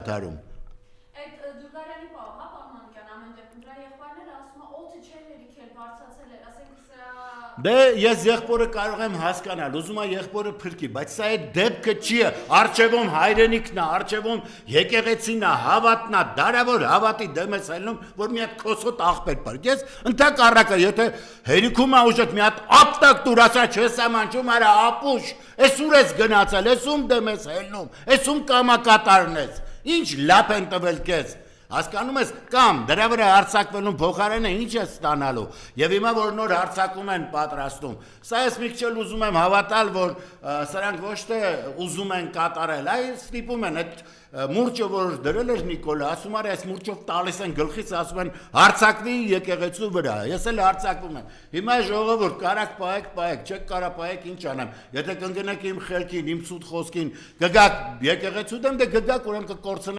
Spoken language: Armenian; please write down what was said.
դադարում։ Այդ Դուրգարյանի պահ, հա, պարոն Մանուկյան, ամեն դեպքում դրա եղբայրները ասում են, օդը չէր հերիքել, բարձրացել էր, ասենք սրա Դե ես եղբորը կարող եմ հասկանալ, ուզում եմ եղբորը փրկի, բայց սա այդ դեպքը չի, արժևում հայրենիքն է, արժևում եկեղեցին է, հավատն է, դարավոր հավատի դեմ ես ելնում, որ մի հատ քոսոտ աղբեր փրկես, ընդհակառակը, եթե հերիքում է ուժդ մի հատ ապտակ դուր ասա չես ամանչում, արա ապուշ, ես ուր ես գնացել, ես ում դեմ ես ելնում, ես ում կամակատարն ես, ինչ լապ են տվել քեզ։ Հասկանում ես կամ դրա վրա հարցակվելուն փոխարենը ինչ է ստանալու եւ հիմա որ նոր հարցակում են պատրաստում սա ես մի քիչ ուզում եմ հավատալ որ սրանք ոչ թե ուզում են կատարել այլ ստիպում են այդ մուրճը որ դրել էր Նիկոլը ասում արի այս մուրճով տալիս են գլխից ասում են հարցակվի եկեղեցու վրա ես էլ հարցակվում եմ հիմա ժողովուրդ կարակ պայեք չեք կարա պայեք ինչ անեմ եթե կընկնեք իմ խելքին իմ ցույց խոսքին գգակ եկեղեցու դեմ դե գգակ ուրեմն կկորցնեք